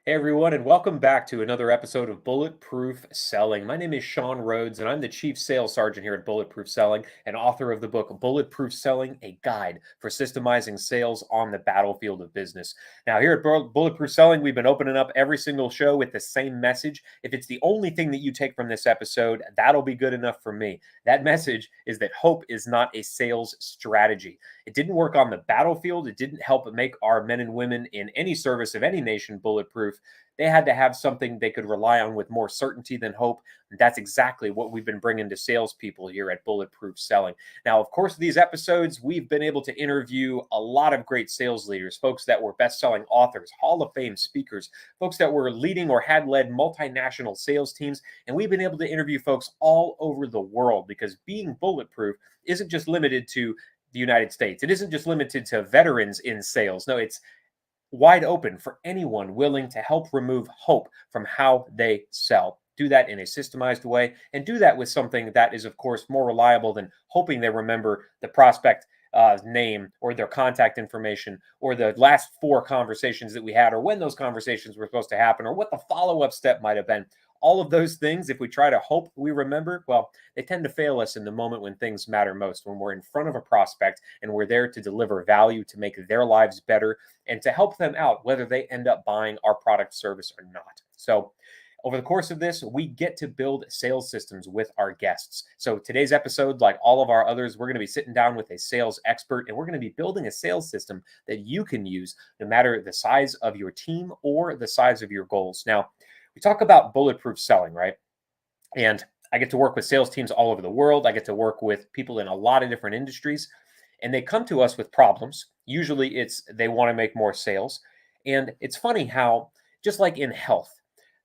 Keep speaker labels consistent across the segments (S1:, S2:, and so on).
S1: Hey everyone, and welcome back to another episode of Bulletproof Selling. My name is Sean Rhodes, and I'm the Chief Sales Sergeant here at Bulletproof Selling and author of the book Bulletproof Selling, a guide for systemizing sales on the battlefield of business. Now, here at Bulletproof Selling, we've been opening up every single show with the same message. If it's the only thing that you take from this episode, that'll be good enough for me. That message is that hope is not a sales strategy. It didn't work on the battlefield. It didn't help make our men and women in any service of any nation bulletproof. They had to have something they could rely on with more certainty than hope. And that's exactly what we've been bringing to salespeople here at Bulletproof Selling. Now, of course, these episodes, we've been able to interview a lot of great sales leaders, folks that were best-selling authors, Hall of Fame speakers, folks that were leading or had led multinational sales teams. And we've been able to interview folks all over the world because being bulletproof isn't just limited to the United States. It isn't just limited to veterans in sales. No, it's wide open for anyone willing to help remove hope from how they sell. Do that in a systemized way and do that with something that is, of course, more reliable than hoping they remember the prospect name or their contact information or the last four conversations that we had or when those conversations were supposed to happen or what the follow-up step might have been. All of those things, if we try to hope we remember, well, they tend to fail us in the moment when things matter most, when we're in front of a prospect and we're there to deliver value, to make their lives better, and to help them out, whether they end up buying our product, service, or not. So over the course of this, we get to build sales systems with our guests. So today's episode, like all of our others, we're going to be sitting down with a sales expert, and we're going to be building a sales system that you can use no matter the size of your team or the size of your goals. Now, we talk about bulletproof selling, right? And I get to work with sales teams all over the world. I get to work with people in a lot of different industries, and they come to us with problems. Usually it's they want to make more sales. And it's funny how, just like in health,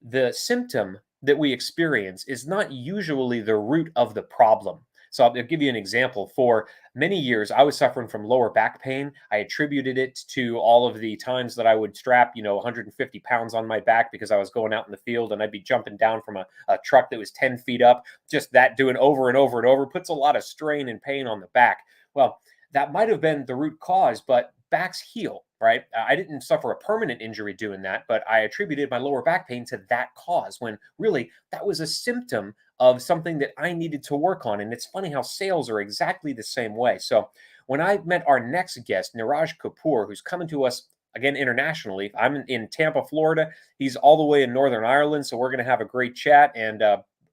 S1: the symptom that we experience is not usually the root of the problem. So I'll give you an example. For many years, I was suffering from lower back pain. I attributed it to all of the times that I would strap, 150 pounds on my back because I was going out in the field and I'd be jumping down from a truck that was 10 feet up. Just that doing over and over and over puts a lot of strain and pain on the back. Well, that might have been the root cause, but backs heal, right? I didn't suffer a permanent injury doing that, but I attributed my lower back pain to that cause when really that was a symptom of something that I needed to work on. And it's funny how sales are exactly the same way. So when I met our next guest, Niraj Kapur, who's coming to us again internationally, I'm in Tampa, Florida. He's all the way in Northern Ireland. So we're going to have a great chat. And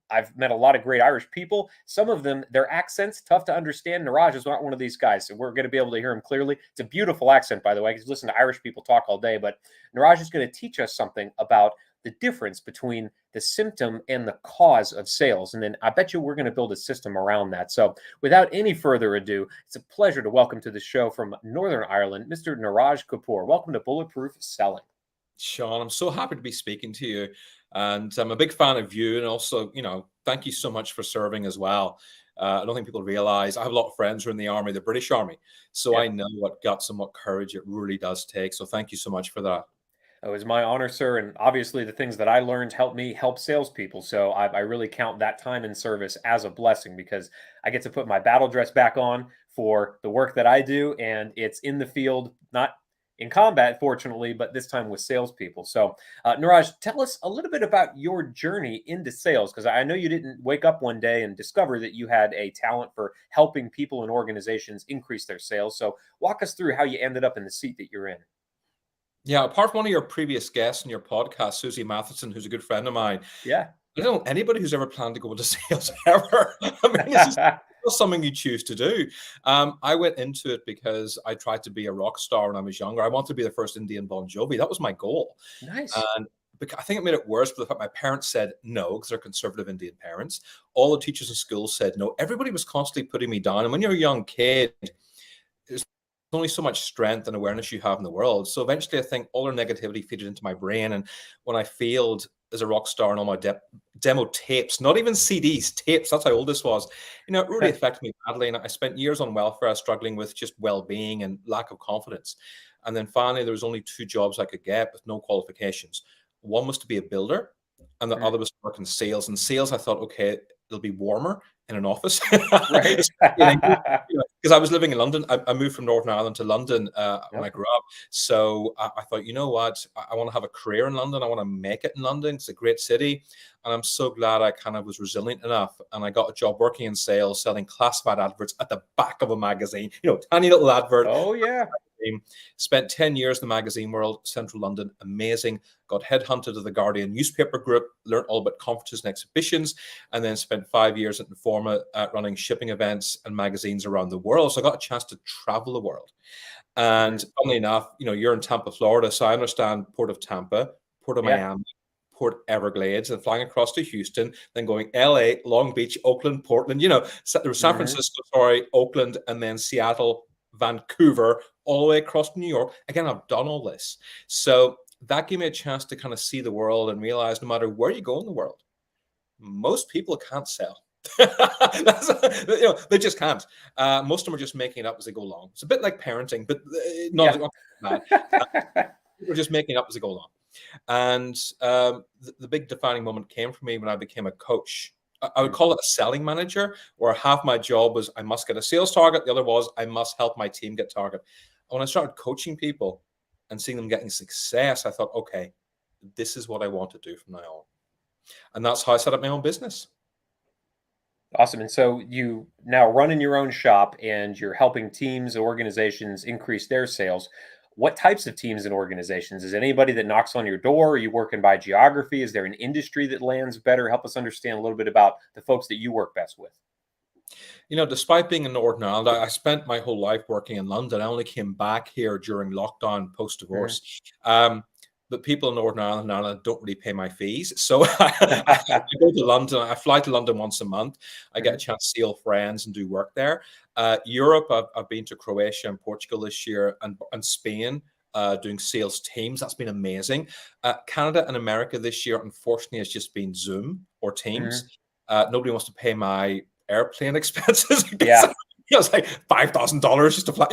S1: I've met a lot of great Irish people. Some of them, their accents, tough to understand. Niraj is not one of these guys, so we're going to be able to hear him clearly. It's a beautiful accent, by the way, because listen to Irish people talk all day. But Niraj is going to teach us something about the difference between the symptom and the cause of sales. And then I bet you we're going to build a system around that. So without any further ado, it's a pleasure to welcome to the show from Northern Ireland, Mr. Niraj Kapur. Welcome to Bulletproof Selling.
S2: Sean, I'm so happy to be speaking to you. And I'm a big fan of you. And also, thank you so much for serving as well. I don't think people realize I have a lot of friends who are in the army, the British Army. So
S1: Yeah.
S2: I know what guts and what courage it really does take. So thank you so much for that.
S1: It was my honor, sir. And obviously, the things that I learned helped me help salespeople. So I really count that time in service as a blessing because I get to put my battle dress back on for the work that I do. And it's in the field, not in combat, fortunately, but this time with salespeople. So, Niraj, tell us a little bit about your journey into sales because I know you didn't wake up one day and discover that you had a talent for helping people and organizations increase their sales. So, walk us through how you ended up in the seat that you're in.
S2: Yeah, apart from one of your previous guests in your podcast, Susie Matheson, who's a good friend of mine,
S1: Yeah.
S2: I don't know anybody who's ever planned to go into sales ever. I mean, it's just something you choose to do. I went into it because I tried to be a rock star when I was younger. I wanted to be the first Indian Bon Jovi. That was my goal.
S1: Nice.
S2: And I think it made it worse, but the fact my parents said no, because they're conservative Indian parents. All the teachers in school said no. Everybody was constantly putting me down. And when you're a young kid, there's only so much strength and awareness you have in the world. So eventually, I think all their negativity feeded into my brain. And when I failed as a rock star and all my demo tapes, not even CDs, tapes, that's how old this was, it really affected me badly. And I spent years on welfare struggling with just well-being and lack of confidence. And then finally, there was only two jobs I could get with no qualifications. One was to be a builder, and the other was to work in sales. And sales, I thought, okay, it'll be warmer in an office.
S1: Right.
S2: Because because I was living in London. I moved from Northern Ireland to London when I
S1: Yep.
S2: grew up. So I thought, you know what? I want to have a career in London. I want to make it in London. It's a great city. And I'm so glad I kind of was resilient enough. And I got a job working in sales, selling classified adverts at the back of a magazine, tiny little advert.
S1: Oh yeah.
S2: Spent 10 years in the magazine world, Central London, amazing. Got headhunted to the Guardian newspaper group, learned all about conferences and exhibitions, and then spent 5 years at Informa running shipping events and magazines around the world. So I got a chance to travel the world. And
S1: Mhm.
S2: funnily enough, you're in Tampa, Florida, so I understand Port of Tampa, Port of
S1: Yeah.
S2: Miami, Port Everglades, and flying across to Houston, then going LA, Long Beach, Oakland, Portland, there was San
S1: Mhm.
S2: Francisco, sorry, Oakland, and then Seattle, Vancouver, all the way across to New York. Again, I've done all this. So that gave me a chance to kind of see the world and realize no matter where you go in the world, most people can't sell. They just can't. Most of them are just making it up as they go along. It's a bit like parenting, but
S1: Yeah.
S2: not bad. We're just making it up as they go along. And the big defining moment came for me when I became a coach. I would
S1: Mm.
S2: call it a selling manager, where half my job was I must get a sales target. The other was I must help my team get target. And when I started coaching people and seeing them getting success, I thought, okay, this is what I want to do from now on. And that's how I set up my own business.
S1: Awesome. And so you now running your own shop and you're helping teams, organizations increase their sales. What types of teams and organizations? Is it anybody that knocks on your door? Are you working by geography? Is there an industry that lands better? Help us understand a little bit about the folks that you work best with.
S2: Despite being in Northern Ireland, I spent my whole life working in London. I only came back here during lockdown post
S1: Mhm.
S2: divorce. But people in Northern Ireland now don't really pay my fees. So I go to London. I fly to London once a month. I get a
S1: Mhm.
S2: chance to see old friends and do work there. Europe, I've been to Croatia and Portugal this year and Spain. Doing sales teams. That's been amazing. Canada and America this year, unfortunately, has just been Zoom or
S1: Mhm.
S2: Teams. Nobody wants to pay my airplane expenses because
S1: Yeah.
S2: it's like $5,000 just to fly,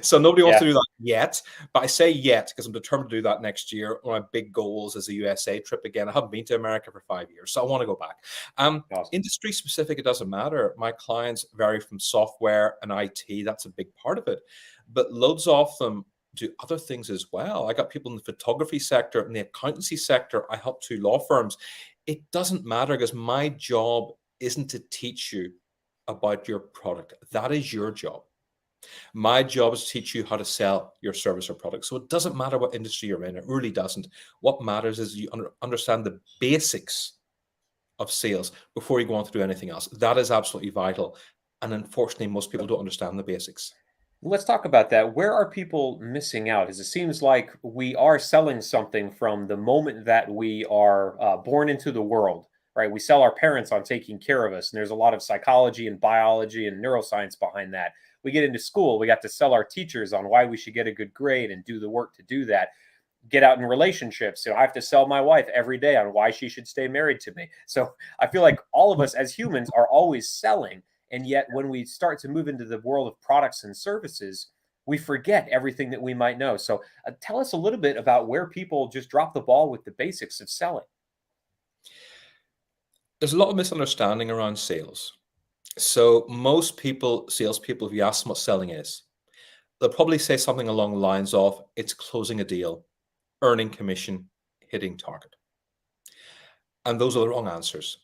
S2: So nobody wants
S1: Yeah.
S2: to do that yet. But I say yet because I'm determined to do that next year. One of my big goals is a USA trip again. I haven't been to America for 5 years, so I want to go back.
S1: Awesome.
S2: Industry specific, it doesn't matter. My clients vary from software and IT. That's a big part of it. But loads of them do other things as well. I got people in the photography sector, in the accountancy sector. I help 2 law firms. It doesn't matter because my job isn't to teach you about your product. That is your job. My job is to teach you how to sell your service or product. So it doesn't matter what industry you're in. It really doesn't. What matters is you understand the basics of sales before you go on to do anything else. That is absolutely vital. And unfortunately, most people don't understand the basics.
S1: Let's talk about that. Where are people missing out? As it seems like we are selling something from the moment that we are born into the world, right? We sell our parents on taking care of us, and there's a lot of psychology and biology and neuroscience behind that. We get into school, we got to sell our teachers on why we should get a good grade and do the work to do that. Get out in relationships. I have to sell my wife every day on why she should stay married to me. So I feel like all of us as humans are always selling. And yet, when we start to move into the world of products and services, we forget everything that we might know. So, tell us a little bit about where people just drop the ball with the basics of selling.
S2: There's a lot of misunderstanding around sales. So most people, salespeople, if you ask them what selling is, they'll probably say something along the lines of it's closing a deal, earning commission, hitting target. And those are the wrong answers.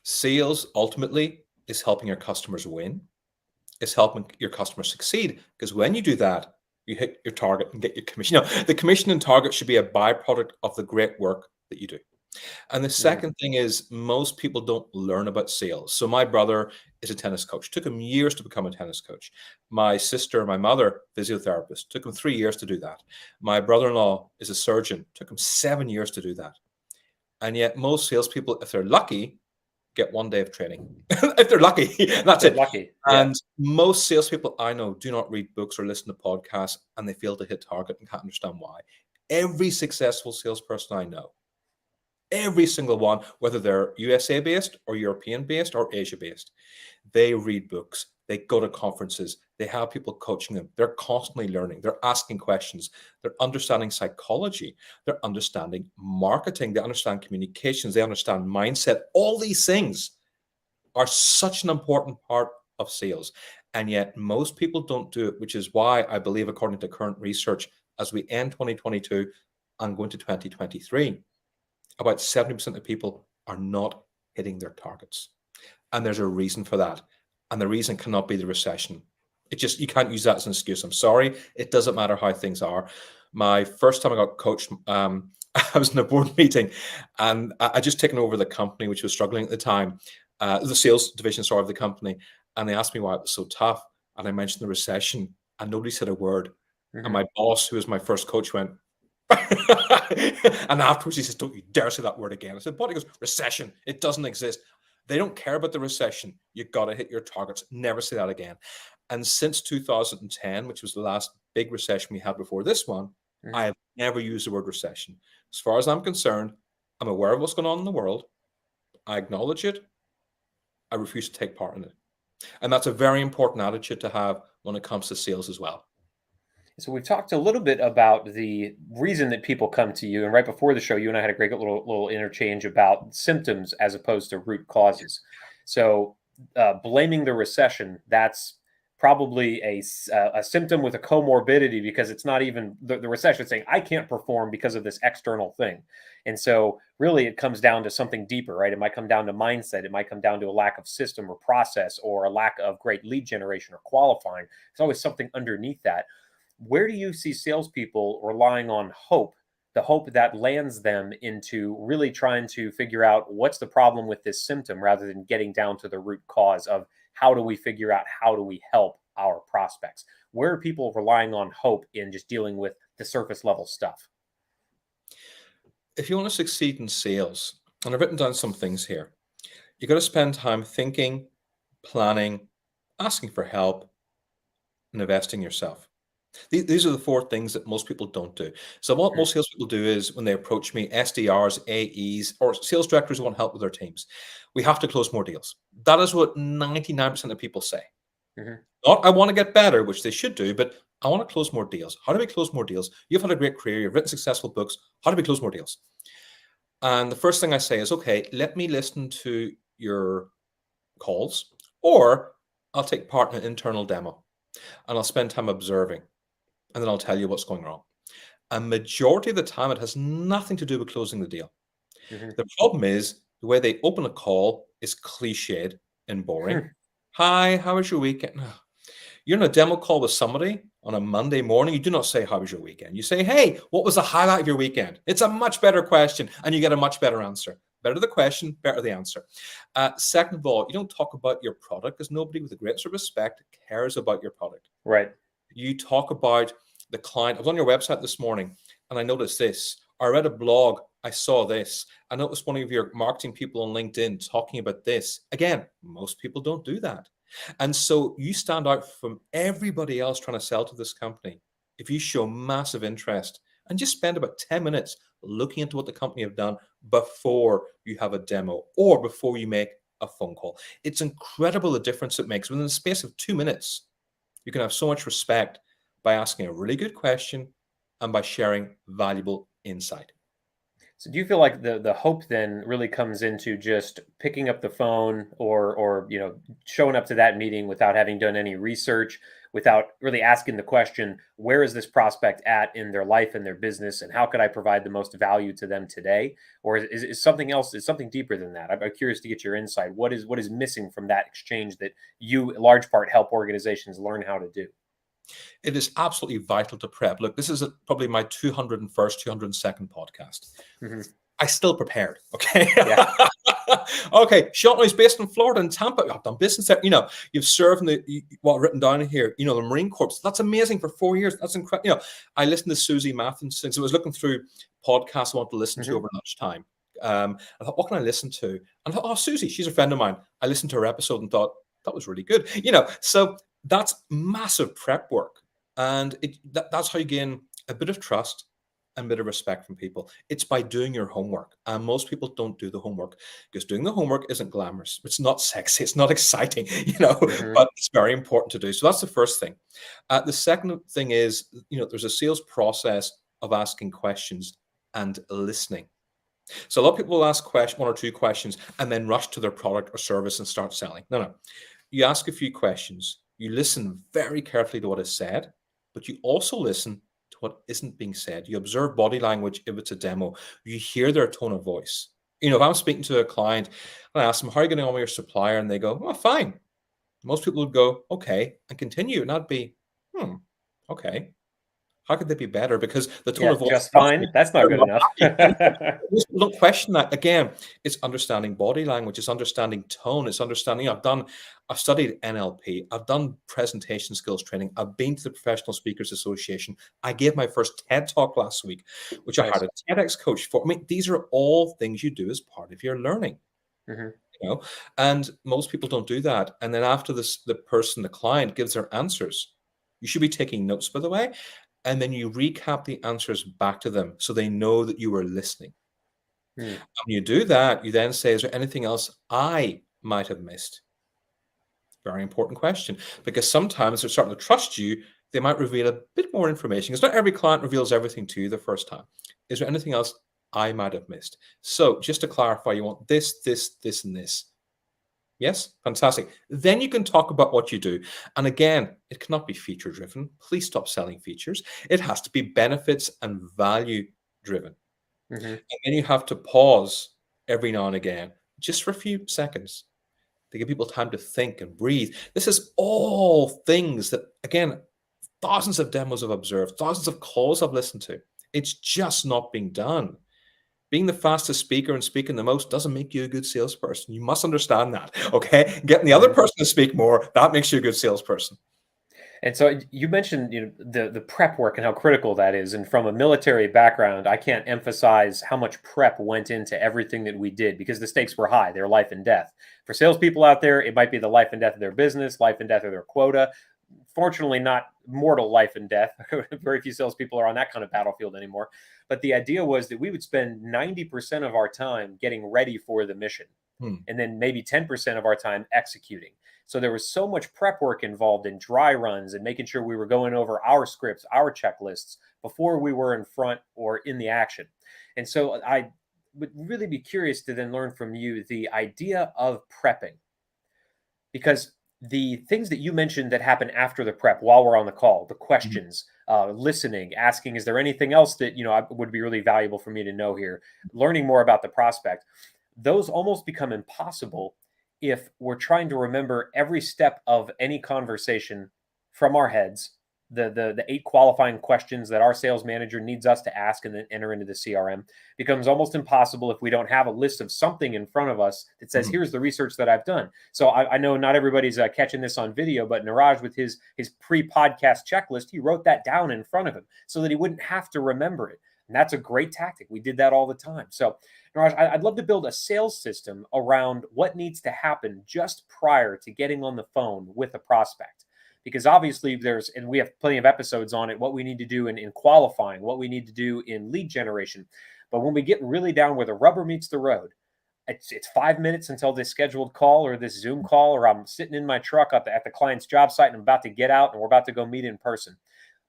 S2: Sales ultimately is helping your customers win, is helping your customers succeed. Because when you do that, you hit your target and get your commission. The commission and target should be a byproduct of the great work that you do. And the
S1: Mhm.
S2: second thing is most people don't learn about sales. So my brother is a tennis coach. Took him years to become a tennis coach. My sister, my mother, physiotherapist. Took him 3 years to do that. My brother-in-law is a surgeon. Took him 7 years to do that. And yet most salespeople, if they're lucky, get 1 day of training. If they're lucky,
S1: If
S2: that's
S1: they're
S2: it.
S1: lucky. Yeah.
S2: And most salespeople I know do not read books or listen to podcasts, and they fail to hit target and can't understand why. Every successful salesperson I know, every single one, whether they're USA based or European based or Asia based, they read books, they go to conferences, they have people coaching them. They're constantly learning, they're asking questions, they're understanding psychology, they're understanding marketing, they understand communications, they understand mindset. All these things are such an important part of sales. And yet most people don't do it, which is why I believe, according to current research, as we end 2022 and go into 2023, about 70% of people are not hitting their targets. And there's a reason for that. And the reason cannot be the recession. You can't use that as an excuse. I'm sorry. It doesn't matter how things are. My first time I got coached, I was in a board meeting and I just taken over the company, which was struggling at the time, the sales division, sorry, of the company. And they asked me why it was so tough. And I mentioned the recession and nobody said a word. And my boss, who was my first coach, went, and afterwards he says, "Don't you dare say that word again." I said, "What?" He goes, "Recession. It doesn't exist." They don't care about the recession. You got to hit your targets. Never say that again. And since 2010, which was the last big recession we had before this one, I have never used the word recession. As far as I'm concerned, I'm aware of what's going on in the world. I acknowledge it. I refuse to take part in it. And that's a very important attitude to have when it comes to sales as well.
S1: So we've talked a little bit about the reason that people come to you, and right before the show, you and I had a great little interchange about symptoms as opposed to root causes. So blaming the recession, that's probably a symptom with a comorbidity, because it's not even the recession saying I can't perform because of this external thing. And so really it comes down to something deeper, right? It might come down to mindset. It might come down to a lack of system or process, or a lack of great lead generation or qualifying. There's always something underneath that. Where do you see salespeople relying on hope, the hope that lands them into really trying to figure out what's the problem with this symptom, rather than getting down to the root cause of how do we figure out how do we help our prospects? Where are people relying on hope in just dealing with the surface level stuff?
S2: If you want to succeed in sales, and I've written down some things here, you got to spend time thinking, planning, asking for help, and investing in yourself. These are the four things that most people don't do. So what most salespeople do is, when they approach me, SDRs, AEs, or sales directors who want help with their teams, we have to close more deals. That is what 99% of people say. Not, I want to get better, which they should do, but I want to close more deals. How do we close more deals? You've had a great career. You've written successful books. How do we close more deals? And the first thing I say is, okay, let me listen to your calls, or I'll take part in an internal demo and I'll spend time observing, and then I'll tell you what's going wrong. A majority of the time, it has nothing to do with closing the deal. The problem is the way they open a call is cliched and boring. Hi, how was your weekend? You're in a demo call with somebody on a Monday morning. You do not say, how was your weekend? You say, hey, what was the highlight of your weekend? It's a much better question, and you get a much better answer. Better the question, better the answer. Second of all, you don't talk about your product, because nobody with the greatest respect cares about your product.
S1: Right.
S2: You talk about the client. I was on your website this morning and I noticed this. I read a blog. I saw this. I noticed one of your marketing people on LinkedIn talking about this. Again, most people don't do that. And so you stand out from everybody else trying to sell to this company if you show massive interest and just spend about 10 minutes looking into what the company have done before you have a demo or before you make a phone call. It's incredible the difference it makes. Within the space of 2 minutes, you can have so much respect by asking a really good question and by sharing valuable insight.
S1: So do you feel like the hope then really comes into just picking up the phone, or showing up to that meeting without having done any research, without really asking the question, where is this prospect at in their life and their business, and how could I provide the most value to them today? Or is something else, is something deeper than that? I'm curious to get your insight. What is missing from that exchange that you, in large part, help organizations learn how to do?
S2: It is absolutely vital to prep. Look, this is probably my 201st, 202nd podcast. I still prepared. Okay.
S1: Yeah.
S2: Okay. Sean is based in Florida and Tampa. I've done business there. You've served in what written down here, the Marine Corps. That's amazing for 4 years. That's incredible. I listened to Susie Matheson. So I was looking through podcasts I want to listen to over lunchtime. I thought, what can I listen to? And I thought, oh, Susie, she's a friend of mine. I listened to her episode and thought, that was really good. So that's massive prep work. And that's how you gain a bit of trust and a bit of respect from people. It's by doing your homework. And most people don't do the homework, because doing the homework isn't glamorous. It's not sexy. It's not exciting, but it's very important to do. So that's the first thing. The second thing is, there's a sales process of asking questions and listening. So a lot of people will ask one or two questions and then rush to their product or service and start selling. No. You ask a few questions. You listen very carefully to what is said, but you also listen to what isn't being said. You observe body language if it's a demo. You hear their tone of voice. You know, if I'm speaking to a client and I ask them, how are you getting on with your supplier? And they go, well, fine. Most people would go, okay, and continue. And I'd be, okay. How could they be better? Because the tone
S1: Yeah,
S2: of voice
S1: just
S2: tells me
S1: fine. That's not
S2: they're
S1: good
S2: not
S1: enough.
S2: happy. Most people don't question that. Again, it's understanding body language, it's understanding tone, it's understanding. I've studied NLP, I've done presentation skills training, I've been to the Professional Speakers Association. I gave my first TED talk last week, which I
S1: Nice.
S2: had a TEDx coach for. I mean, these are all things you do as part of your learning.
S1: Hmm.
S2: You know, and most people don't do that. And then after this, the client gives their answers. You should be taking notes, by the way, and then you recap the answers back to them so they know that you were listening.
S1: Mm.
S2: When you do that, you then say, is there anything else I might have missed? Very important question, because sometimes they're starting to trust you. They might reveal a bit more information, because not every client reveals everything to you the first time. Is there anything else I might have missed? So just to clarify, you want this, this, this, and this. Yes, fantastic. Then you can talk about what you do. And again, it cannot be feature driven. Please stop selling features. It has to be benefits and value driven.
S1: Hmm.
S2: And then you have to pause every now and again, just for a few seconds, to give people time to think and breathe. This is all things that, again, thousands of demos I've observed, thousands of calls I've listened to. It's just not being done. Being the fastest speaker and speaking the most doesn't make you a good salesperson. You must understand that, okay? Getting the other
S1: Hmm.
S2: person to speak more, that makes you a good salesperson.
S1: And so you mentioned, the prep work and how critical that is. And from a military background, I can't emphasize how much prep went into everything that we did, because the stakes were high. They're life and death. For salespeople out there, it might be the life and death of their business, life and death of their quota. Fortunately, not mortal life and death. Very few salespeople are on that kind of battlefield anymore. But the idea was that we would spend 90% of our time getting ready for the mission,
S2: Hmm.
S1: and then maybe 10% of our time executing. So there was so much prep work involved in dry runs and making sure we were going over our scripts, our checklists before we were in front or in the action. And so I would really be curious to then learn from you the idea of prepping, because the things that you mentioned that happen after the prep while we're on the call, the
S2: Mhm.
S1: questions, listening, asking, is there anything else that would be really valuable for me to know here, learning more about the prospect, those almost become impossible if we're trying to remember every step of any conversation from our heads, the 8 qualifying questions that our sales manager needs us to ask and then enter into the CRM. Becomes almost impossible if we don't have a list of something in front of us that says,
S2: Mhm.
S1: here's the research that I've done. So I know not everybody's catching this on video, but Niraj, with his pre-podcast checklist, he wrote that down in front of him so that he wouldn't have to remember it. And that's a great tactic. We did that all the time. So Niraj, I'd love to build a sales system around what needs to happen just prior to getting on the phone with a prospect. Because obviously and we have plenty of episodes on it, what we need to do in qualifying, what we need to do in lead generation. But when we get really down where the rubber meets the road, it's 5 minutes until this scheduled call or this Zoom call, or I'm sitting in my truck at the client's job site and I'm about to get out and we're about to go meet in person.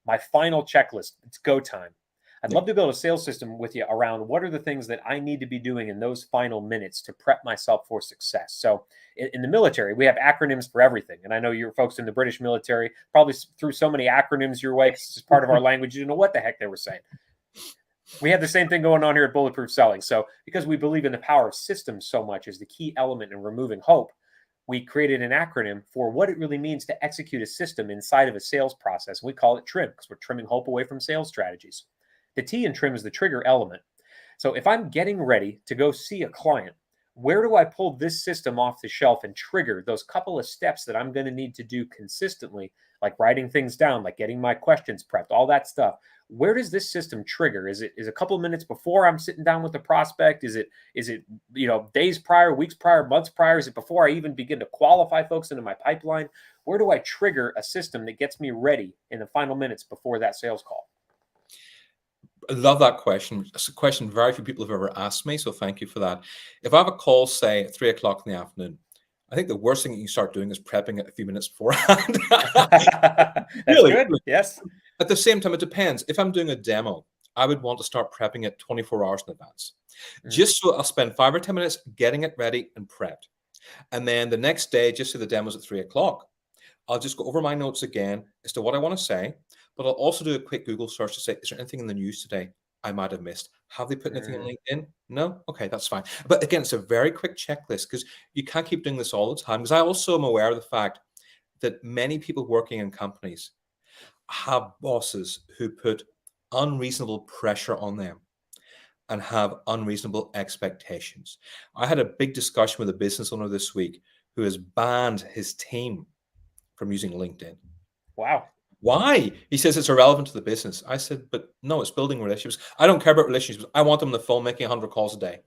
S1: My final checklist, it's go time. I'd
S2: Yeah.
S1: love to build a sales system with you around what are the things that I need to be doing in those final minutes to prep myself for success. So in the military, we have acronyms for everything. And I know your folks in the British military probably threw so many acronyms your way because it's just part of our language. You didn't know what the heck they were saying. We have the same thing going on here at Bulletproof Selling. So because we believe in the power of systems so much as the key element in removing hope, we created an acronym for what it really means to execute a system inside of a sales process. We call it TRIM, because we're trimming hope away from sales strategies. The T in TRIM is the trigger element. So if I'm getting ready to go see a client, where do I pull this system off the shelf and trigger those couple of steps that I'm going to need to do consistently, like writing things down, like getting my questions prepped, all that stuff? Where does this system trigger? Is it a couple of minutes before I'm sitting down with the prospect? Is it days prior, weeks prior, months prior? Is it before I even begin to qualify folks into my pipeline? Where do I trigger a system that gets me ready in the final minutes before that sales call?
S2: I love that question. It's a question very few people have ever asked me, so thank you for that. If I have a call, say at 3 o'clock in the afternoon, I think the worst thing that you start doing is prepping it a few minutes beforehand.
S1: That's
S2: Really?
S1: good. Yes.
S2: At the same time, it depends. If I'm doing a demo, I would want to start prepping it 24 hours in advance,
S1: Mm.
S2: just so I'll spend 5 or 10 minutes getting it ready and prepped. And then the next day, just so the demo's at 3 o'clock, I'll just go over my notes again as to what I want to say, but I'll also do a quick Google search to say, is there anything in the news today I might have missed? Have they put anything on
S1: Mm.
S2: LinkedIn? No? Okay, that's fine. But again, it's a very quick checklist because you can't keep doing this all the time. Because I also am aware of the fact that many people working in companies have bosses who put unreasonable pressure on them and have unreasonable expectations. I had a big discussion with a business owner this week who has banned his team from using LinkedIn.
S1: Wow.
S2: Why? He says it's irrelevant to the business. I said, but no, it's building relationships. I don't care about relationships. I want them on the phone making 100 calls a day.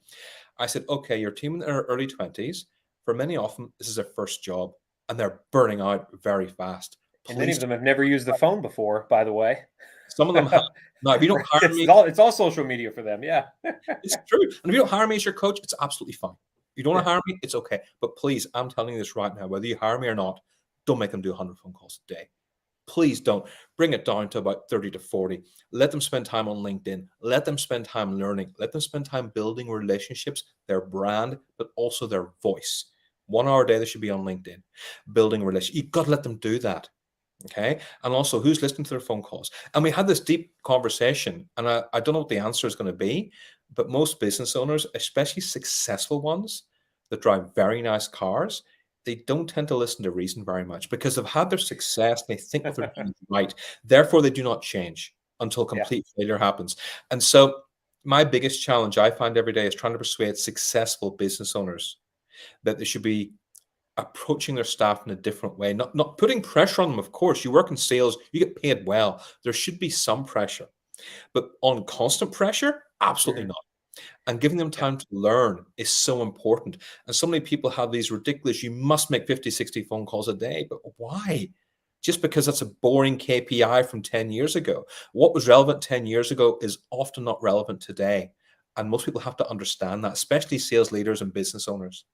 S2: I said, okay, your team in their early 20s, for many of them, this is their first job and they're burning out very fast.
S1: And many of
S2: Please,
S1: them have never used the phone before, by the way.
S2: some of them have. Now, if you don't hire me,
S1: It's all social media for them. Yeah.
S2: it's true. And if you don't hire me as your coach, it's absolutely fine. If you don't want
S1: Yeah.
S2: to hire me, it's okay. But please, I'm telling you this right now, whether you hire me or not, don't make them do 100 phone calls a day. Please don't. Bring it down to about 30 to 40. Let them spend time on LinkedIn. Let them spend time learning. Let them spend time building relationships, their brand, but also their voice. 1 hour a day they should be on LinkedIn, building relationships. You've got to let them do that. Okay. And also, who's listening to their phone calls? And we had this deep conversation, and I don't know what the answer is going to be, but most business owners, especially successful ones that drive very nice cars, they don't tend to listen to reason very much because they've had their success and they think what they're doing is right. Therefore, they do not change until
S1: Yeah.
S2: complete failure happens. And so, my biggest challenge I find every day is trying to persuade successful business owners that they should be approaching their staff in a different way, not putting pressure on them. Of course, you work in sales, you get paid well. There should be some pressure, but on constant pressure, absolutely
S1: Mhm.
S2: not. And giving them
S1: Yeah.
S2: time to learn is so important. And so many people have these ridiculous, you must make 50, 60 phone calls a day. But why? Just because that's a boring KPI from 10 years ago. What was relevant 10 years ago is often not relevant today. And most people have to understand that, especially sales leaders and business owners.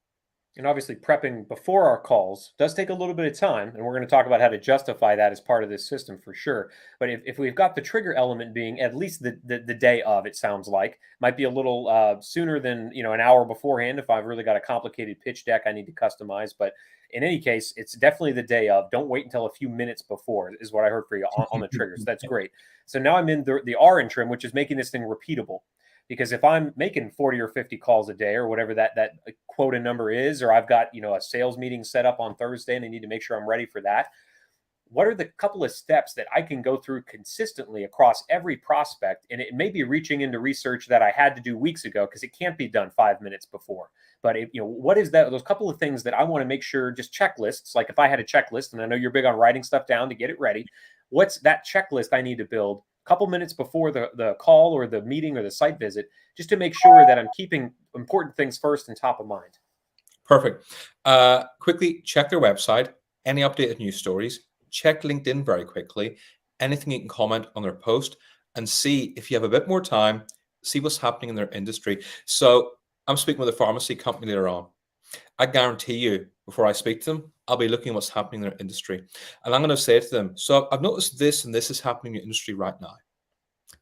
S1: And obviously, prepping before our calls does take a little bit of time. And we're going to talk about how to justify that as part of this system for sure. But if we've got the trigger element being at least the day of, it sounds like, might be a little sooner than, an hour beforehand if I've really got a complicated pitch deck I need to customize. But in any case, it's definitely the day of. Don't wait until a few minutes before, is what I heard for you on the triggers. That's great. So now I'm in the R in trim, which is making this thing repeatable. Because if I'm making 40 or 50 calls a day or whatever that quota number is, or I've got, a sales meeting set up on Thursday and I need to make sure I'm ready for that, what are the couple of steps that I can go through consistently across every prospect? And it may be reaching into research that I had to do weeks ago because it can't be done 5 minutes before. But what is that? Those couple of things that I want to make sure, just checklists. Like if I had a checklist, and I know you're big on writing stuff down to get it ready, what's that checklist I need to build a couple minutes before the call or the meeting or the site visit, just to make sure that I'm keeping important things first and top of mind.
S2: Perfect. Quickly check their website, any updated news stories, check LinkedIn very quickly, anything you can comment on their post, and see if you have a bit more time, see what's happening in their industry. So I'm speaking with a pharmacy company later on. I guarantee you, before I speak to them, I'll be looking at what's happening in their industry. And I'm going to say to them, so I've noticed this and this is happening in your industry right now.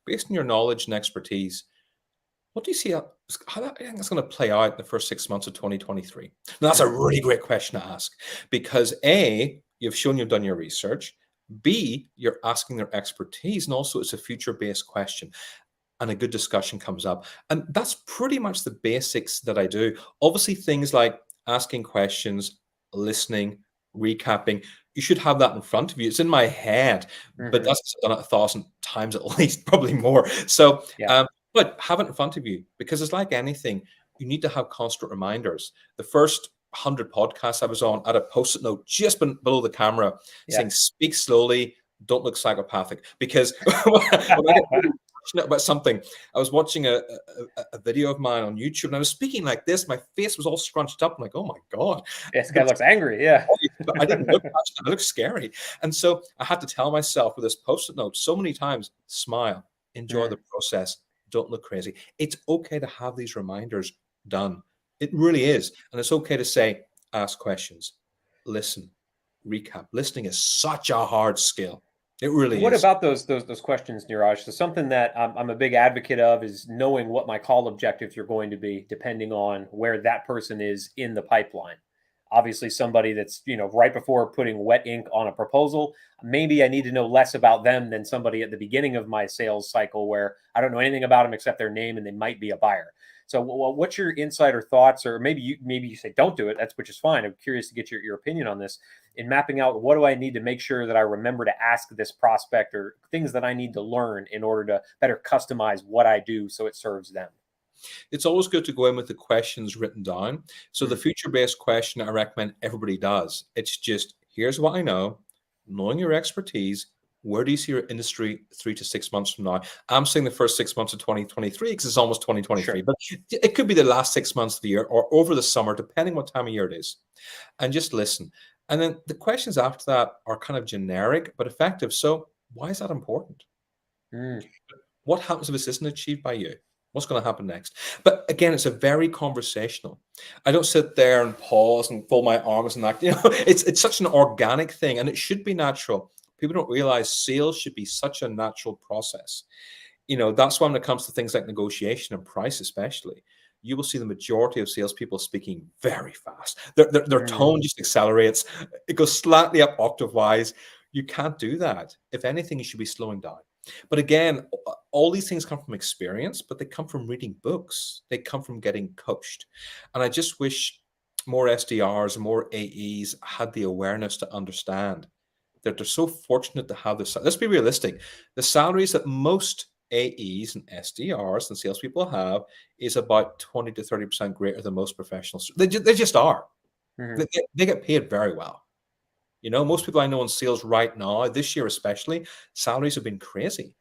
S2: Based on your knowledge and expertise, what do you see how that, I think that's going to play out in the first 6 months of 2023? Now, that's a
S1: Mhm.
S2: really great question to ask because A, you've shown you've done your research. B, you're asking their expertise. And also, it's a future based question and a good discussion comes up. And that's pretty much the basics that I do. Obviously, things like asking questions, listening, recapping, you should have that in front of you. It's in my head, but
S1: Mhm.
S2: that's done it 1,000 times at least, probably more. So,
S1: Yeah.
S2: but have it in front of you because it's like anything. You need to have constant reminders. The first 100 podcasts I was on, I had a post-it note just below the camera
S1: Yeah.
S2: saying, "Speak slowly, don't look psychopathic." Because when I get really passionate about something, I was watching a video of mine on YouTube, and I was speaking like this. My face was all scrunched up. I'm like, "Oh my god!"
S1: This guy
S2: But
S1: looks angry. Yeah.
S2: I didn't look passionate. I looked scary, and so I had to tell myself with this post-it note so many times: smile, enjoy the
S1: Mm.
S2: process, don't look crazy. It's okay to have these reminders done. It really is, and it's okay to say, ask questions, listen, recap. Listening is such a hard skill. It
S1: And
S2: really
S1: what
S2: is.
S1: about those questions, Niraj? So something that I'm a big advocate of is knowing what my call objectives are going to be, depending on where that person is in the pipeline. obviously somebody that's, right before putting wet ink on a proposal. Maybe I need to know less about them than somebody at the beginning of my sales cycle where I don't know anything about them except their name and they might be a buyer. So what's your insight or thoughts, or maybe you say don't do it, that's, which is fine. I'm curious to get your opinion on this in mapping out what do I need to make sure that I remember to ask this prospect, or things that I need to learn in order to better customize what I do so it serves them.
S2: It's always good to go in with the questions written down. So the future-based question I recommend everybody does. It's just, here's what I know, knowing your expertise. Where do you see your industry 3 to 6 months from now? I'm saying the first 6 months of 2023 because it's almost 2023,
S1: Sure.
S2: but it could be the last 6 months of the year or over the summer, depending what time of year it is. And just listen. And then the questions after that are kind of generic but effective. So why is that important?
S1: Mm.
S2: What happens if this isn't achieved by you? What's going to happen next? But again, it's a very conversational. I don't sit there and pause and fold my arms and act. It's such an organic thing, and it should be natural. People don't realize sales should be such a natural process. That's why when it comes to things like negotiation and price, especially, you will see the majority of salespeople speaking very fast. Their tone just accelerates. It goes slightly up octave wise. You can't do that. If anything, you should be slowing down. But again, all these things come from experience, but they come from reading books. They come from getting coached. And I just wish more SDRs and more AEs had the awareness to understand that they're so fortunate to have this. Let's be realistic. The salaries that most AEs and SDRs and salespeople have is about 20 to 30% greater than most professionals. They just are.
S1: Mm-hmm.
S2: They get paid very well. Most people I know in sales right now, this year especially, salaries have been crazy.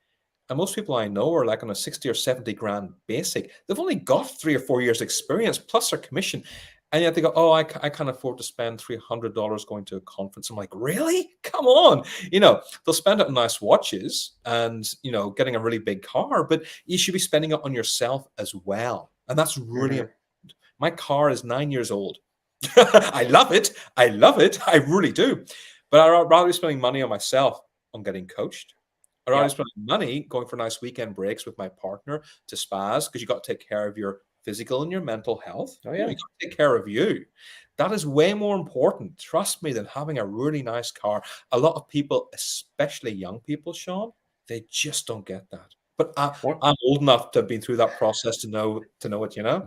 S2: And most people I know are like on a 60 or 70 grand basic. They've only got 3 or 4 years experience plus their commission. And yet they go, oh, I can't afford to spend $300 going to a conference. I'm like, really? Come on. They'll spend it on nice watches and, getting a really big car, but you should be spending it on yourself as well. And that's really important. My car is 9 years old. I love it. I love it. I really do. But I'd rather be spending money on myself on getting coached. I'd rather be spending money going for nice weekend breaks with my partner to spas, because you got to take care of your physical and your mental health.
S1: Oh, yeah.
S2: You got to take care of you. That is way more important, trust me, than having a really nice car. A lot of people, especially young people, Sean, they just don't get that. But I'm old enough to have been through that process to know it,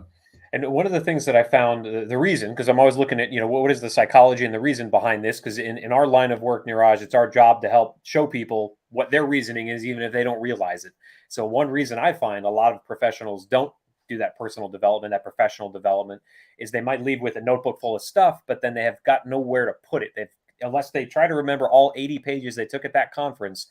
S1: And one of the things that I found, the reason, because I'm always looking at, what is the psychology and the reason behind this? Because in our line of work, Niraj, it's our job to help show people what their reasoning is, even if they don't realize it. So one reason I find a lot of professionals don't do that personal development, that professional development, is they might leave with a notebook full of stuff, but then they have got nowhere to put it. Unless they try to remember all 80 pages they took at that conference,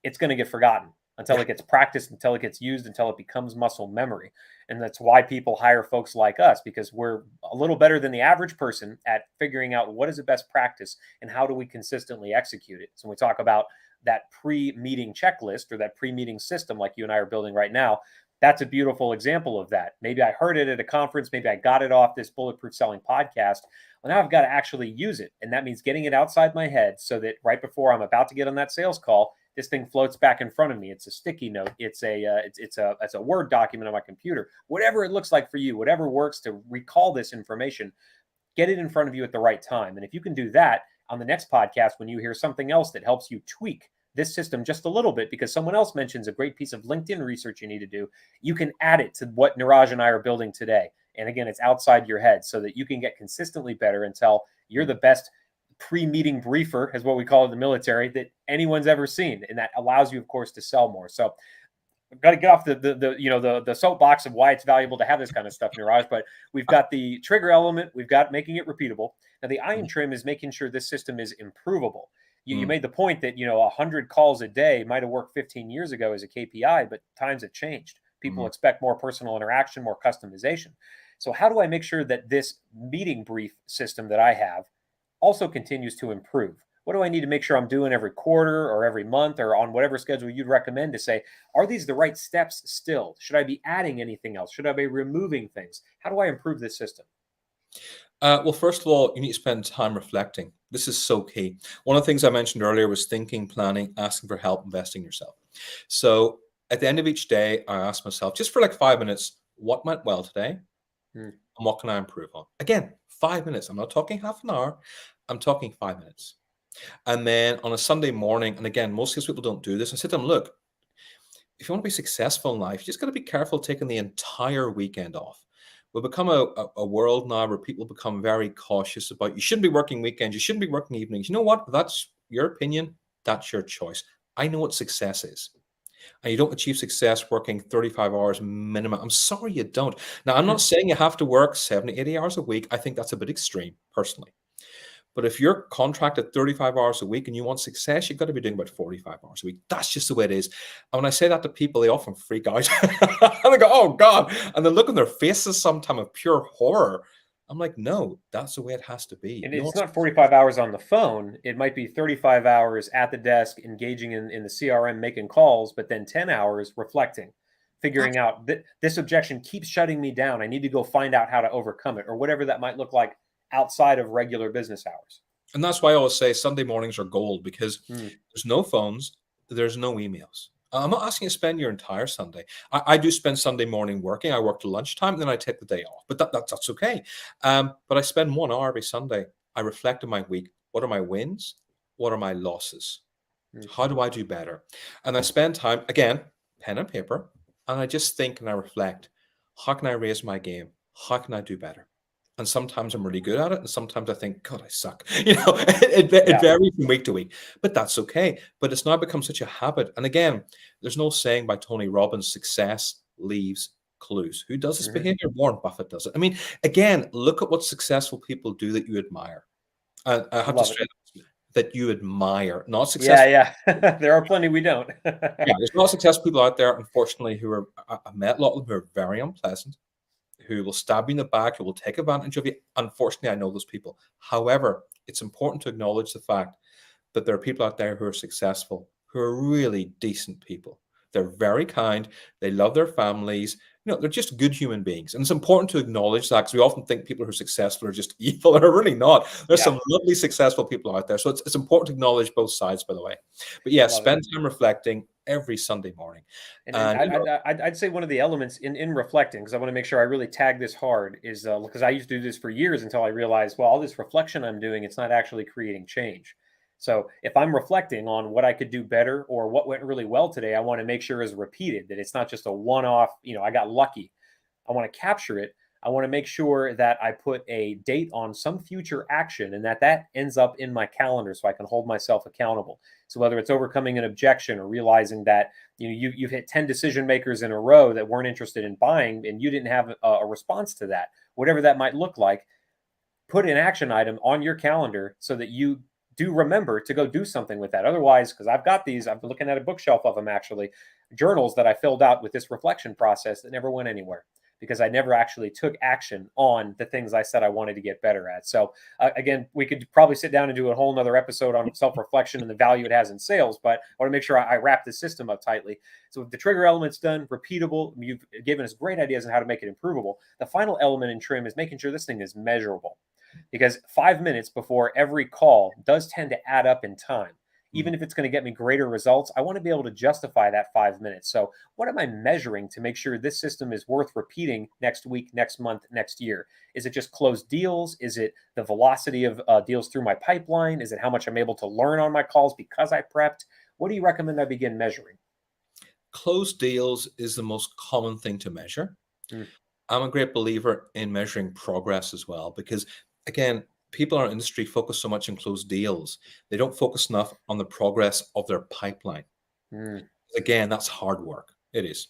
S1: it's going to get forgotten until it gets practiced, until it gets used, until it becomes muscle memory. And that's why people hire folks like us, because we're a little better than the average person at figuring out what is the best practice and how do we consistently execute it. So when we talk about that pre-meeting checklist or that pre-meeting system like you and I are building right now, that's a beautiful example of that. Maybe I heard it at a conference, maybe I got it off this Bulletproof Selling podcast. Well, now I've got to actually use it. And that means getting it outside my head so that right before I'm about to get on that sales call, this thing floats back in front of me. It's a sticky note. It's a Word document on my computer. Whatever it looks like for you, whatever works to recall this information, get it in front of you at the right time. And if you can do that on the next podcast, when you hear something else that helps you tweak this system just a little bit, because someone else mentions a great piece of LinkedIn research you need to do, you can add it to what Niraj and I are building today. And again, it's outside your head so that you can get consistently better until you're the best pre-meeting briefer, is what we call it in the military, that anyone's ever seen. And that allows you, of course, to sell more. So I've got to get off the soapbox of why it's valuable to have this kind of stuff, Niraj, but we've got the trigger element, we've got making it repeatable. Now the iron trim is making sure this system is improvable. You made the point that 100 calls a day might have worked 15 years ago as a KPI, but times have changed. People expect more personal interaction, more customization. So how do I make sure that this meeting brief system that I have also continues to improve? What do I need to make sure I'm doing every quarter or every month or on whatever schedule you'd recommend to say, are these the right steps still? Should I be adding anything else? Should I be removing things? How do I improve this system?
S2: Well, first of all, you need to spend time reflecting. This is so key. One of the things I mentioned earlier was thinking, planning, asking for help, investing in yourself. So at the end of each day, I ask myself, just for like 5 minutes, what went well today? And what can I improve on? Again, 5 minutes. I'm not talking half an hour. I'm talking 5 minutes. And then on a Sunday morning, and again, most people don't do this, I said to them, look, if you want to be successful in life, you just got to be careful taking the entire weekend off. We've become a world now where people become very cautious about, you shouldn't be working weekends, you shouldn't be working evenings. You know what? That's your opinion. That's your choice. I know what success is. And you don't achieve success working 35 hours minimum. I'm sorry you don't. Now, I'm not saying you have to work 70, 80 hours a week. I think that's a bit extreme, personally. But if you're contracted 35 hours a week and you want success, you've got to be doing about 45 hours a week. That's just the way it is. And when I say that to people, they often freak out. And they go, oh, God. And they look on their faces sometime of pure horror. I'm like, no, that's the way it has to be.
S1: And
S2: You
S1: it's
S2: know,
S1: not 45 hours on the phone. It might be 35 hours at the desk, engaging in the CRM, making calls, but then 10 hours reflecting, figuring out that this objection keeps shutting me down. I need to go find out how to overcome it, or whatever that might look like outside of regular business hours.
S2: and that's why I always say Sunday mornings are gold, because
S1: Mm.
S2: there's no phones, there's no emails. I'm not asking you to spend your entire Sunday. I do spend Sunday morning working. I work till lunchtime, and then I take the day off. But that's okay. But I spend 1 hour every Sunday. I reflect on my week. What are my wins? What are my losses?
S1: Mm.
S2: How do I do better? And I spend time, again, pen and paper, and I just think and I reflect. How can I raise my game? How can I do better? And sometimes I'm really good at it, and sometimes I think, God, I suck. It
S1: Yeah.
S2: varies from week to week, but that's okay. But it's now become such a habit. And again, there's no saying by Tony Robbins, success leaves clues. Who does this
S1: Mhm.
S2: behavior? Warren Buffett does it. I mean, again, look at what successful people do that you admire. I have to
S1: Love it.
S2: stress that you admire, not successful.
S1: Yeah, yeah. There are plenty we don't.
S2: Yeah, there's a lot of successful people out there, unfortunately, who are, I've met a lot of them who are very unpleasant, who will stab you in the back, who will take advantage of you. Unfortunately, I know those people. However, it's important to acknowledge the fact that there are people out there who are successful, who are really decent people. They're very kind. They love their families. They're just good human beings. And it's important to acknowledge that, because we often think people who are successful are just evil, and are really not. There's
S1: Yeah.
S2: some lovely, successful people out there. So it's important to acknowledge both sides, by the way. But yeah,
S1: Love it.
S2: spend time reflecting every Sunday morning.
S1: And
S2: And,
S1: I'd say one of the elements in reflecting, because I want to make sure I really tag this hard, is because I used to do this for years until I realized, well, all this reflection I'm doing, it's not actually creating change. So if I'm reflecting on what I could do better or what went really well today, I want to make sure is repeated, that it's not just a one-off, I got lucky. I want to capture it. I want to make sure that I put a date on some future action, and that ends up in my calendar so I can hold myself accountable. So whether it's overcoming an objection or realizing that you've hit 10 decision makers in a row that weren't interested in buying, and you didn't have a response to that, whatever that might look like, put an action item on your calendar so that you do remember to go do something with that. Otherwise, because I've got these, I've been looking at a bookshelf of them, actually, journals that I filled out with this reflection process that never went anywhere, because I never actually took action on the things I said I wanted to get better at. So again, we could probably sit down and do a whole nother episode on self-reflection and the value it has in sales, but I want to make sure I wrap the system up tightly. So with the trigger elements done, repeatable, you've given us great ideas on how to make it improvable. The final element in trim is making sure this thing is measurable, because 5 minutes before every call does tend to add up in time. Even if it's going to get me greater results, I want to be able to justify that 5 minutes. So what am I measuring to make sure this system is worth repeating next week, next month, next year? Is it just closed deals? Is it the velocity of deals through my pipeline? Is it how much I'm able to learn on my calls because I prepped? What do you recommend I begin measuring?
S2: closed deals is the most common thing to measure.
S1: Mm.
S2: I'm a great believer in measuring progress as well, because again, people in our industry focus so much on closed deals. They don't focus enough on the progress of their pipeline.
S1: Mm.
S2: Again, that's hard work. It is.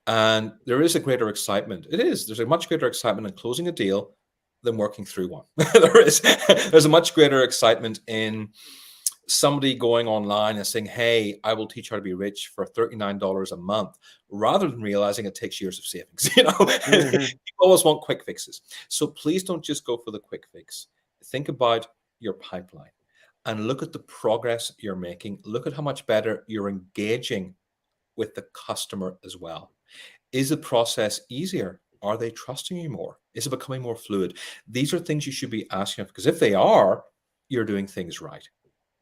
S2: And there is a greater excitement. There's a much greater excitement in closing a deal than working through one. There's a much greater excitement in somebody going online and saying, hey, I will teach you how to be rich for $39 a month, rather than realizing it takes years of savings.
S1: Mm-hmm.
S2: People always want quick fixes. So please don't just go for the quick fix. Think about your pipeline and look at the progress you're making. Look at how much better you're engaging with the customer as well. Is the process easier? Are they trusting you more? Is it becoming more fluid? These are things you should be asking, because if they are, you're doing things right.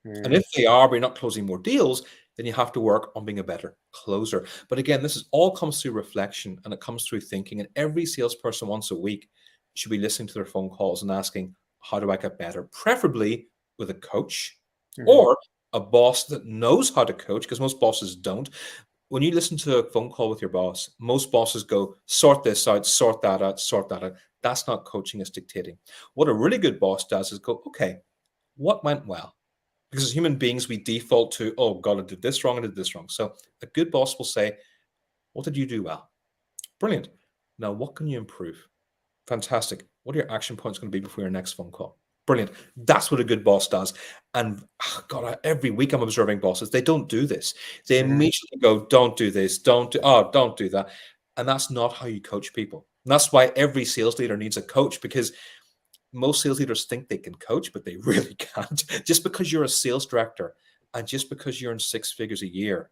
S2: And if they are, but you're not closing more deals, then you have to work on being a better closer. But again, all comes through reflection, and it comes through thinking. And every salesperson once a week should be listening to their phone calls and asking, how do I get better? Preferably with a coach or a boss that knows how to coach, because most bosses don't. When you listen to a phone call with your boss, most bosses go, sort this out, sort that out, sort that out. That's not coaching, it's dictating. What a really good boss does is go, okay, what went well? Because as human beings, we default to, oh God, I did this wrong, I did this wrong. So a good boss will say, what did you do well? Brilliant. Now, what can you improve? Fantastic. What are your action points going to be before your next phone call? Brilliant. That's what a good boss does. And God, every week I'm observing bosses. They don't do this. They immediately go, don't do this. Don't do that. And that's not how you coach people. And that's why every sales leader needs a coach, because most sales leaders think they can coach, but they really can't. Just because you're a sales director and just because you're in 6 figures a year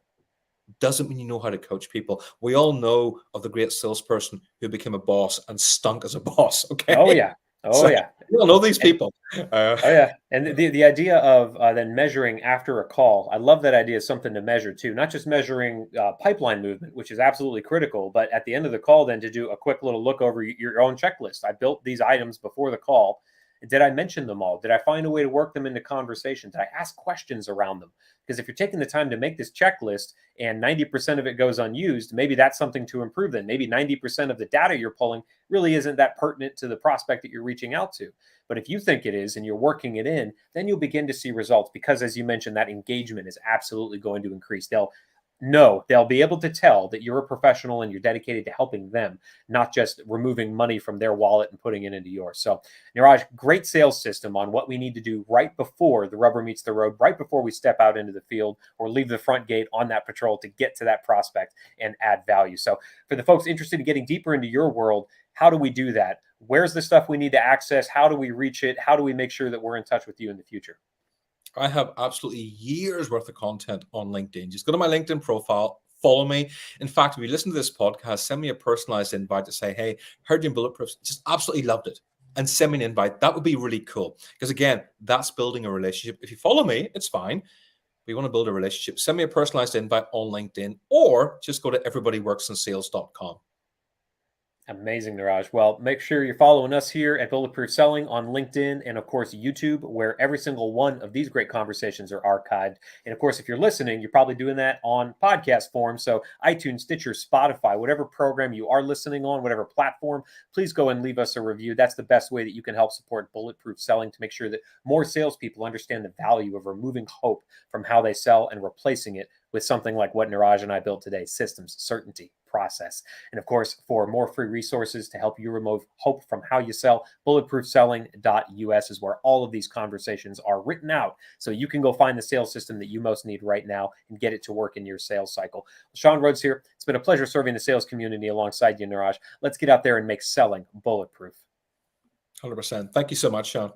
S2: doesn't mean you know how to coach people. We all know of the great salesperson who became a boss and stunk as a boss. Okay.
S1: Oh yeah.
S2: So
S1: Yeah.
S2: we all know these people.
S1: Oh yeah, and the idea of then measuring after a call, I love that idea. Is something to measure too, not just measuring pipeline movement, which is absolutely critical, but at the end of the call, then to do a quick little look over your own checklist. I built these items before the call. Did I mention them all? Did I find a way to work them into conversation? Did I ask questions around them? Because if you're taking the time to make this checklist and 90% of it goes unused, maybe that's something to improve. Then maybe 90% of the data you're pulling really isn't that pertinent to the prospect that you're reaching out to. But if you think it is and you're working it in, then you'll begin to see results, because as you mentioned, that engagement is absolutely going to increase. They'll be able to tell that you're a professional and you're dedicated to helping them, not just removing money from their wallet and putting it into yours. So, Niraj, great sales system on what we need to do right before the rubber meets the road, right before we step out into the field or leave the front gate on that patrol to get to that prospect and add value. So, for the folks interested in getting deeper into your world, how do we do that? Where's the stuff we need to access? How do we reach it? How do we make sure that we're in touch with you in the future?
S2: I have absolutely years worth of content on LinkedIn. Just go to my LinkedIn profile, follow me. In fact, if you listen to this podcast, send me a personalized invite to say, hey, heard you in Bulletproof, just absolutely loved it. And send me an invite. That would be really cool. Because again, that's building a relationship. If you follow me, it's fine. We want to build a relationship. Send me a personalized invite on LinkedIn, or just go to everybodyworksinsales.com.
S1: Amazing, Niraj. Well, make sure you're following us here at Bulletproof Selling on LinkedIn and, of course, YouTube, where every single one of these great conversations are archived. And, of course, if you're listening, you're probably doing that on podcast form. So iTunes, Stitcher, Spotify, whatever program you are listening on, whatever platform, please go and leave us a review. That's the best way that you can help support Bulletproof Selling, to make sure that more salespeople understand the value of removing hope from how they sell and replacing it with something like what Niraj and I built today: systems, certainty, process. And of course, for more free resources to help you remove hope from how you sell, bulletproofselling.us is where all of these conversations are written out, so you can go find the sales system that you most need right now and get it to work in your sales cycle. Sean Rhodes here. It's been a pleasure serving the sales community alongside you, Niraj. Let's get out there and make selling bulletproof.
S2: 100%. Thank you so much, Sean.